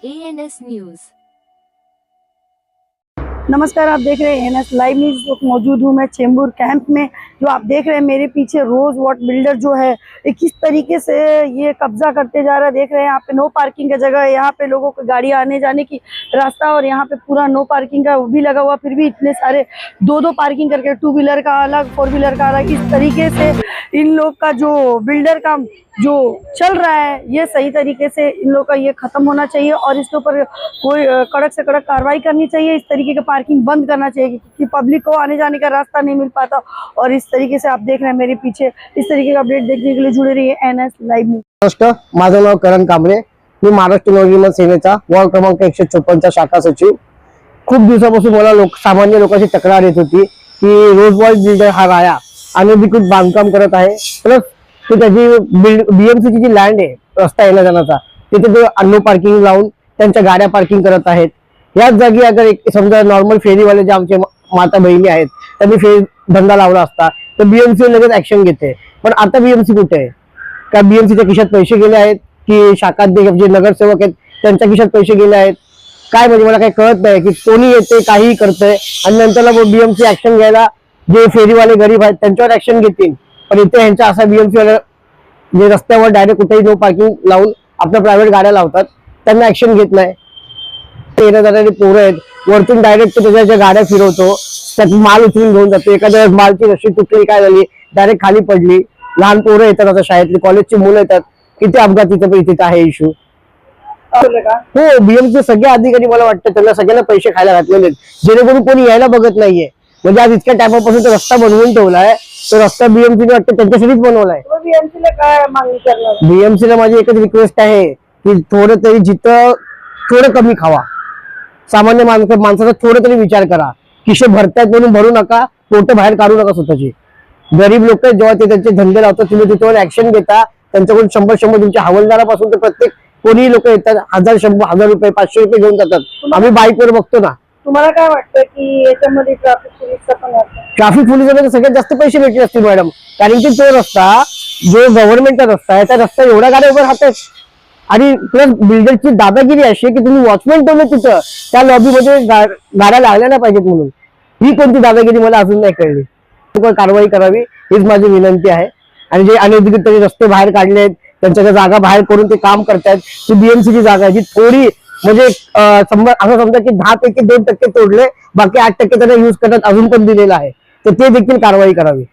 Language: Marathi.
ANS news. नमस्कार, आप देख रहे हैं एनएस लाइव न्यूज। मौजूद हूँ मैं चेंबूर कैंप में। जो आप देख रहे हैं मेरे पीछे, रोज वॉट बिल्डर जो है किस तरीके से ये कब्जा करते जा रहा है। देख रहे हैं यहाँ पे नो पार्किंग का जगह है, यहाँ पे लोगों को गाड़ी आने जाने की रास्ता, और यहाँ पे पूरा नो पार्किंग का वो भी लगा हुआ। फिर भी इतने सारे दो पार्किंग करके, 2 व्हीलर का अलग, 4 व्हीलर का अलग, इस तरीके से इन लोग का जो बिल्डर का जो चल रहा है, ये सही तरीके से इन लोग का ये खत्म होना चाहिए और इसके ऊपर कोई कड़क से कड़क कार्रवाई करनी चाहिए। इस तरीके का पार्किंग बंद करना चाहिए क्योंकि पब्लिक को आने जाने का रास्ता नहीं मिल पाता। और इस तरीके से आप देख रहे हैं मेरे पीछे, इस तरीके का अपडेट देखने के लिए जुड़े रहिए एनएस लाइव न्यूज। नमस्कार, माझं नाव करण कांबळे, मी महाराष्ट्र नवनिर्माण सेनेचा वॉर्ड क्रमांक 154चा शाखा सचिव। खूप दिवसापासून मला सामान्य लोकांची तक्रार येत होती की रोज वॉल बिल्डर हा राया अनधिकृत बांधकाम करत आहे, प्लस ते त्याची बीएमसीची जी लँड आहे रस्ता येण्या जाण्याचा, तिथे ते नो पार्किंग लावून त्यांच्या गाड्या पार्किंग करत आहेत। याच जागी अगर समजा नॉर्मल फेरीवाले जे आमचे माता बहिणी आहेत त्यांनी फेरी धंदा लावला असता तर बीएमसी लगेच ऍक्शन घेते। पण आता बीएमसी कुठे आहे? का बीएमसीच्या खिशात पैसे गेले आहेत की शाखाध्यक्ष जे नगरसेवक आहेत त्यांच्या खिशात पैसे गेले आहेत? काय म्हणजे मला काही कळत नाही की कोणी येते काहीही करतंय आणि नंतरला बीएमसी ऍक्शन घ्यायला जे फेरीवाले गरीब आहेत त्यांच्यावर ऍक्शन घेतील। पण इथे यांचा असा बीएमसी वाले जे रस्त्यावर डायरेक्ट कुठेही नो पार्किंग लावून आपल्या प्रायव्हेट गाड्या लावतात, त्यांना ऍक्शन घेत नाही। येण्या जाणारी पोरं आहेत, वरतून डायरेक्ट त्याच्या गाड्या फिरवतो, त्यात माल उचलून घेऊन जातो। एखाद्या मालची रशी तुटली, काय झाली, डायरेक्ट खाली पडली, लहान पोरं येतात, आता शाळेतली कॉलेजची मुलं येतात, किती अपघातीचं इथे आहे इश्यू। हो, बीएमसी सगळे अधिकारी मला वाटतं त्यांना सगळ्यांना पैसे खायला घातलेले आहेत, जेणेकरून कोणी यायला बघत नाहीये। म्हणजे आज इतक्या टायमापासून तो रस्ता बनवून ठेवलाय, तो रस्ता बीएमसीने वाटतं त्यांच्यासाठीच बनवलाय। बीएमसीला काय मागणी करणार? बीएमसीला माझी एकच रिक्वेस्ट आहे की थोडं तरी जिथं थोडं कमी खावा, सामान्य माणसाचा थोडं तरी विचार करा। खिशे भरतायत म्हणून भरू नका, पोट बाहेर काढू नका स्वतःची। गरीब लोक जेव्हा ते त्यांचे धंदे लावतात तुम्ही तिथवर ऍक्शन घेता, त्यांच्याकडून 100 तुमच्या हवालदारापासून तर प्रत्येक कोणी लोक येतात, 1000 रुपये 500 रुपये घेऊन जातात। आम्ही बाईकवर बघतो ना। तुम्हाला काय वाटतं की याच्यामध्ये ट्रॅफिक पोलीसचा पण वाटतं? ट्रॅफिक पोलिसांना सगळ्यात जास्त पैसे भेटले असतील मॅडम, कारण की तो रस्ता जो गव्हर्नमेंटचा रस्ता आहे, त्या रस्ता एवढ्या गाड्या उभ्या राहतात आणि प्लस बिल्डरची दादागिरी अशी की तुम्ही वॉचमॅन ठेवले तिथं त्या लॉबीमध्ये गाड्या लागल्या नाही पाहिजेत म्हणून। ही कोणती दादागिरी मला अजून नाही कळली। कारवाई करावी हीच माझी विनंती आहे। आणि जे अनधिकृत रस्ते बाहेर काढले आहेत, त्यांच्या जागा बाहेर करून ते काम करतायत, ती बीएमसीची जागा आहे जी थोडी म्हणजे असं समजा की 10% 2% तोडले, बाकी 8% त्यांना युज करतात अजून पण दिलेला आहे, तर ते देखील कारवाई करावी।